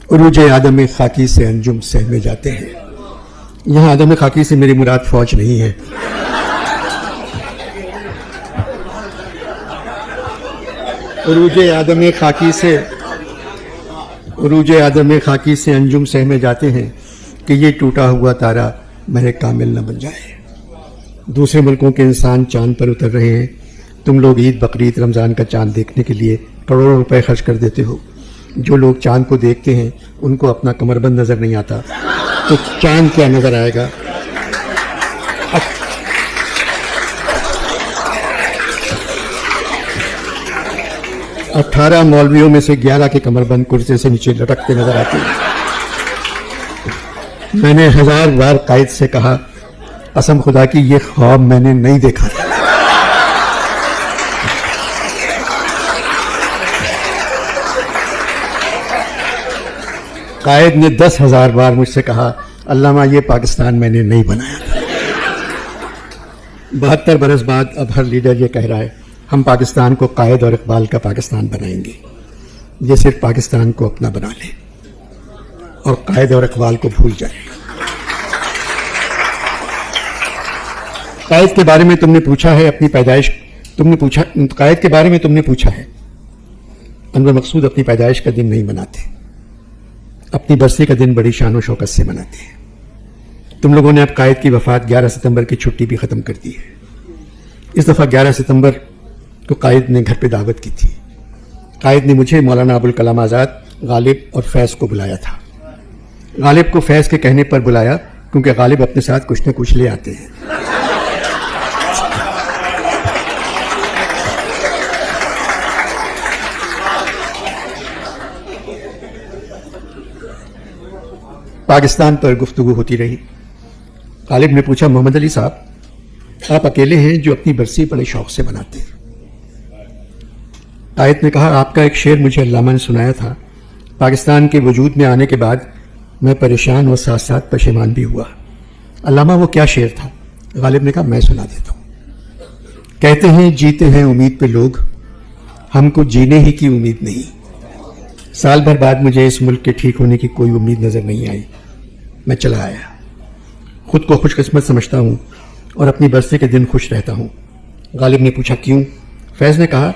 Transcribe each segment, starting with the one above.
عروج آدم خاکی سے انجم سہمے جاتے ہیں. یہاں آدم خاکی سے میری مراد فوج نہیں ہے. عروج آدم خاکی سے انجم سہمے جاتے ہیں کہ یہ ٹوٹا ہوا تارا مہر کامل نہ بن جائے. دوسرے ملکوں کے انسان چاند پر اتر رہے ہیں. تم لوگ عید بقرعید رمضان کا چاند دیکھنے کے لیے کروڑوں روپے خرچ کر دیتے ہو. جو لوگ چاند کو دیکھتے ہیں ان کو اپنا کمر بند نظر نہیں آتا تو چاند کیا نظر آئے گا؟ 18 مولویوں میں سے 11 کے کمر بند کرسے سے نیچے لٹکتے نظر آتے ہیں. میں نے 1000 بار قائد سے کہا قسم خدا کی یہ خواب میں نے نہیں دیکھا تھا. قائد نے 10,000 بار مجھ سے کہا علامہ یہ پاکستان میں نے نہیں بنایا تھا. 72 برس بعد اب ہر لیڈر یہ کہہ رہا ہے ہم پاکستان کو قائد اور اقبال کا پاکستان بنائیں گے. یہ صرف پاکستان کو اپنا بنا لیں اور قائد اور اقبال کو بھول جائیں. قائد کے بارے میں تم نے پوچھا ہے اپنی پیدائش قائد کے بارے میں تم نے پوچھا ہے. انور مقصود اپنی پیدائش کا دن نہیں مناتے. اپنی برسی کا دن بڑی شان و شوکت سے مناتے ہیں. تم لوگوں نے اب قائد کی وفات 11 ستمبر کی چھٹی بھی ختم کر دی ہے. اس دفعہ 11 ستمبر کو قائد نے گھر پہ دعوت کی تھی. قائد نے مجھے مولانا ابوالکلام آزاد غالب اور فیض کو بلایا تھا. غالب کو فیض کے کہنے پر بلایا کیونکہ غالب اپنے ساتھ کچھ نہ کچھ لے آتے ہیں. پاکستان پر گفتگو ہوتی رہی. غالب نے پوچھا محمد علی صاحب آپ اکیلے ہیں جو اپنی برسی بڑے شوق سے مناتے ہیں. قائد نے کہا آپ کا ایک شعر مجھے علامہ نے سنایا تھا. پاکستان کے وجود میں آنے کے بعد میں پریشان اور ساتھ ساتھ پشیمان بھی ہوا. علامہ وہ کیا شعر تھا؟ غالب نے کہا میں سنا دیتا ہوں. کہتے ہیں جیتے ہیں امید پہ لوگ ہم کو جینے ہی کی امید نہیں. سال بھر بعد مجھے اس ملک کے ٹھیک ہونے کی کوئی امید نظر نہیں آئی. میں چلا آیا. خود کو خوش قسمت سمجھتا ہوں اور اپنی برسی کے دن خوش رہتا ہوں. غالب نے پوچھا کیوں؟ فیض نے کہا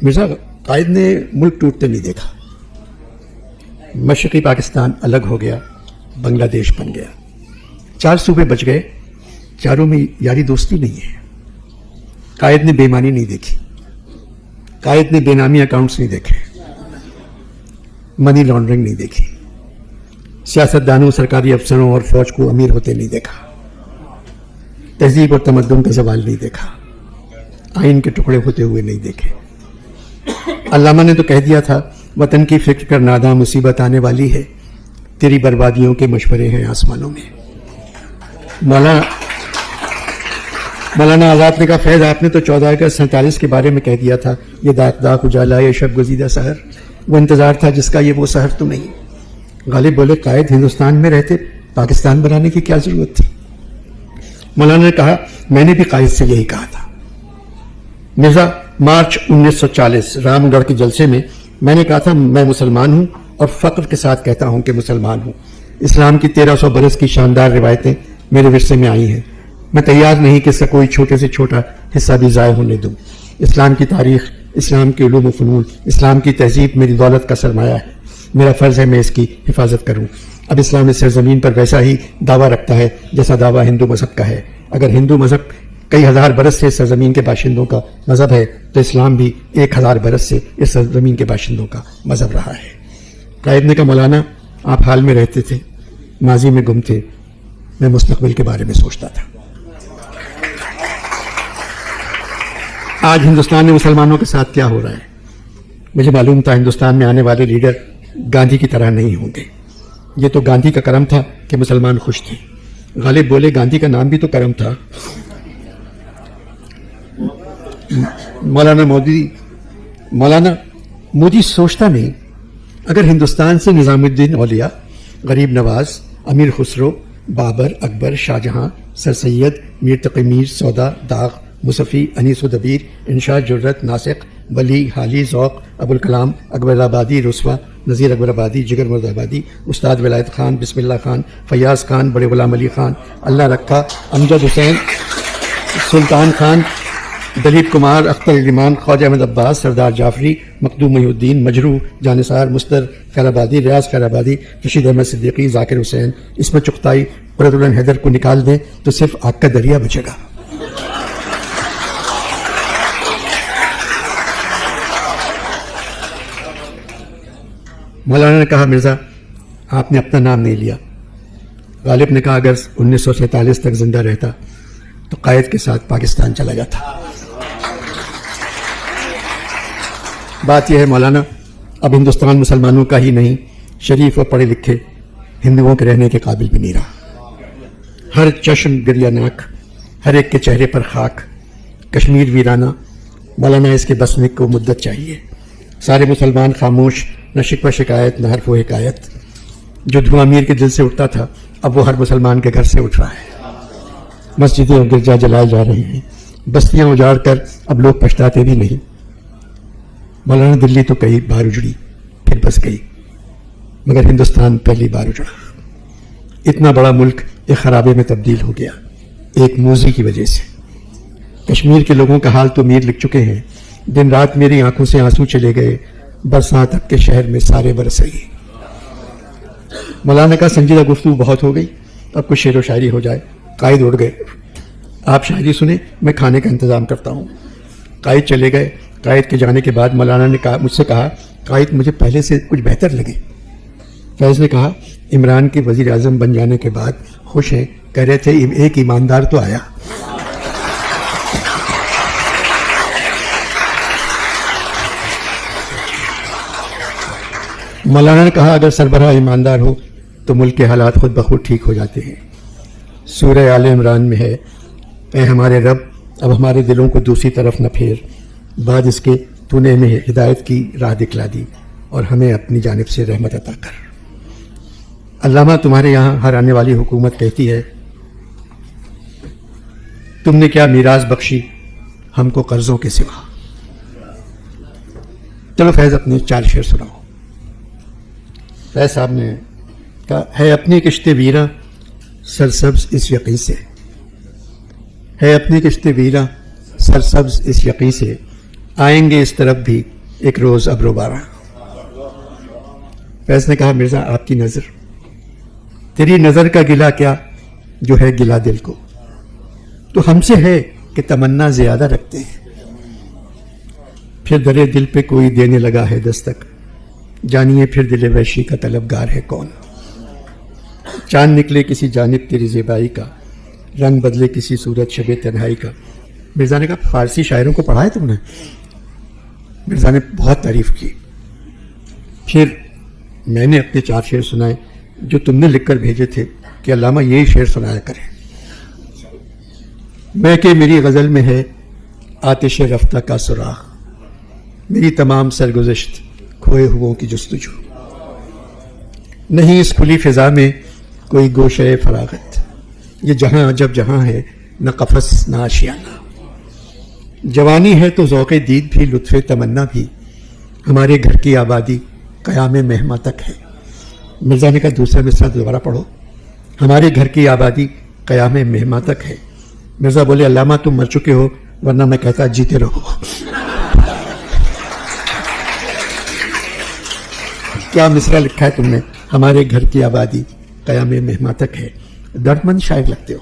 مرزا قائد نے ملک ٹوٹتے نہیں دیکھا. مشرقی پاکستان الگ ہو گیا, بنگلہ دیش بن گیا. 4 صوبے بچ گئے, چاروں میں یاری دوستی نہیں ہے. قائد نے بے ایمانی نہیں دیکھی. قائد نے بے نامی اکاؤنٹس نہیں دیکھے, منی لانڈرنگ نہیں دیکھی. سیاستدانوں, سرکاری افسروں اور فوج کو امیر ہوتے نہیں دیکھا. تہذیب اور تمدن کا زوال نہیں دیکھا. آئین کے ٹکڑے ہوتے ہوئے نہیں دیکھے. علامہ نے تو کہہ دیا تھا وطن کی فکر کر ناداں مصیبت آنے والی ہے, تیری بربادیوں کے مشورے ہیں آسمانوں میں. مولانا آزاد نے کہا فیض آپ نے تو 14 اگست 47 کے بارے میں کہہ دیا تھا یہ داغ داغ اجالا یہ شب گزیدہ سحر, وہ انتظار تھا جس کا یہ وہ سحر تو نہیں. غالب بولے قائد ہندوستان میں رہتے پاکستان بنانے کی کیا ضرورت تھی؟ مولانا نے کہا میں نے بھی قائد سے یہی کہا تھا. مرزا مارچ 1940 رام گڑھ کے جلسے میں نے کہا تھا میں مسلمان ہوں اور فخر کے ساتھ کہتا ہوں کہ مسلمان ہوں. اسلام کی 1300 برس کی شاندار روایتیں میرے ورثے میں آئی ہیں. میں تیار نہیں کہ اس کا کوئی چھوٹے سے چھوٹا حصہ بھی ضائع ہونے دوں. اسلام کی تاریخ, اسلام کے علوم و فنون, اسلام کی تہذیب میری دولت کا سرمایہ ہے. میرا فرض ہے میں اس کی حفاظت کروں. اب اسلام اس سرزمین پر ویسا ہی دعویٰ رکھتا ہے جیسا دعویٰ ہندو مذہب کا ہے. اگر ہندو مذہب کئی ہزار برس سے سرزمین کے باشندوں کا مذہب ہے تو اسلام بھی 1000 برس سے اس سرزمین کے باشندوں کا مذہب رہا ہے. قائد نے کہا مولانا آپ حال میں رہتے تھے, ماضی میں گم تھے, میں مستقبل کے بارے میں سوچتا تھا. آج ہندوستان میں مسلمانوں کے ساتھ کیا ہو رہا ہے؟ مجھے معلوم تھا ہندوستان میں آنے والے لیڈر گاندھی کی طرح نہیں ہوں گے. یہ تو گاندھی کا کرم تھا کہ مسلمان خوش تھے. غالب بولے گاندھی کا نام بھی تو کرم تھا. مولانا مودی سوچتا نہیں اگر ہندوستان سے نظام الدین اولیاء, غریب نواز, امیر خسرو, بابر, اکبر, شاہجہاں, سر سید, میر تقی میر, سودا, داغ, مصفی, انیس و دبیر, انشاء, جرت, ناسق, ولی, حالی, ذوق, ابو الکلام اکبر آبادی رسوا نذیر اکبر آبادی جگر مرد آبادی استاد ولایت خان بسم اللہ خان فیاض خان بڑے غلام علی خان اللہ رکھا امجد حسین سلطان خان دلیپ کمار اختر علیمان خواجہ احمد عباس سردار جعفری مخدوم محی الدین مجروح جانثار مستر خیر آبادی ریاض خیر آبادی رشید احمد صدیقی ذاکر حسین عصمت چغتائی قرۃ العین حیدر کو نکال دیں تو صرف آگ کا دریا بچے گا. مولانا نے کہا مرزا آپ نے اپنا نام نہیں لیا. غالب نے کہا اگر 1947 تک زندہ رہتا تو قائد کے ساتھ پاکستان چلا جاتا. بات یہ ہے مولانا اب ہندوستان مسلمانوں کا ہی نہیں شریف اور پڑھے لکھے ہندوؤں کے رہنے کے قابل بھی نہیں رہا. ہر چشم گریہ ناک ہر ایک کے چہرے پر خاک کشمیر ویرانہ. مولانا اس کے بسنے کو مدت چاہیے. سارے مسلمان خاموش نہ شکوہ شکایت نہ حرف و حکایت. جو دھواں امیر کے دل سے اٹھتا تھا اب وہ ہر مسلمان کے گھر سے اٹھ رہا ہے. مسجدیں اور گرجا جلائے جا رہے ہیں. بستیاں اجاڑ کر اب لوگ پچھتاتے بھی نہیں. مولانا دلی تو کئی بار اجڑی پھر بس گئی مگر ہندوستان پہلی بار اجڑا. اتنا بڑا ملک ایک خرابے میں تبدیل ہو گیا ایک موذی کی وجہ سے. کشمیر کے لوگوں کا حال تو میر لکھ چکے ہیں. دن رات میری آنکھوں سے آنسو چلے گئے برسات اب کے شہر میں سارے برس رہی. مولانا کا سنجیدہ گفتگو بہت ہو گئی اب کچھ شعر و شاعری ہو جائے. قائد اڑ گئے. آپ شاعری سنیں میں کھانے کا انتظام کرتا ہوں. قائد چلے گئے. قائد کے جانے کے بعد مولانا نے مجھ سے کہا قائد مجھے پہلے سے کچھ بہتر لگے. فیض نے کہا عمران کے وزیر اعظم بن جانے کے بعد خوش ہیں کہہ رہے تھے ایک ایماندار تو آیا. مولانا نے کہا اگر سربراہ ایماندار ہو تو ملک کے حالات خود بخود ٹھیک ہو جاتے ہیں. سورہ آل عمران میں ہے اے ہمارے رب اب ہمارے دلوں کو دوسری طرف نہ پھیر بعد اس کے تو نے ہمیں ہدایت کی راہ دکھلا دی اور ہمیں اپنی جانب سے رحمت عطا کر. علامہ تمہارے یہاں ہر آنے والی حکومت کہتی ہے تم نے کیا میراث بخشی ہم کو قرضوں کے سوا. چلو فیض اپنے 4 شعر سناؤ. فیض صاحب نے کہا ہے اپنی کشت ویراں سرسبز اس یقین سے ہے اپنی کشت ویراں سرسبز اس یقین سے آئیں گے اس طرف بھی ایک روز ابرو بارہ. فیض نے کہا مرزا آپ کی نظر تیری نظر کا گلا کیا جو ہے گلا دل کو تو ہم سے ہے کہ تمنا زیادہ رکھتے ہیں. پھر درے دل پہ کوئی دینے لگا ہے دستک جانیے پھر دل وحشی کا طلبگار ہے کون. چاند نکلے کسی جانب تیری زیبائی کا رنگ بدلے کسی صورت شب تنہائی کا. مرزا نے کہا فارسی شاعروں کو پڑھا ہے تم نے. مرزا نے بہت تعریف کی. پھر میں نے اپنے 4 شعر سنائے جو تم نے لکھ کر بھیجے تھے کہ علامہ یہی شعر سنایا کریں. میں کہ میری غزل میں ہے آتش رفتہ کا سراغ میری تمام سرگزشت کھوئے ہوں کی جستجو نہیں اس کھلی فضا میں کوئی گوشے فراغت یہ جہاں عجب جہاں ہے نہ قفس نہ آشیانہ. جوانی ہے تو ذوق دید بھی لطف تمنا بھی ہمارے گھر کی آبادی قیام مہماں تک ہے. مرزا نے کہا دوسرا مصرع دوبارہ پڑھو. ہمارے گھر کی آبادی قیام مہماں تک ہے. مرزا بولے علامہ تم مر چکے ہو ورنہ میں کہتا جیتے رہو. کیا مصرع لکھا ہے تم نے. ہمارے گھر کی آبادی قیام مہماں تک ہے. دردمند شاعر لگتے ہو.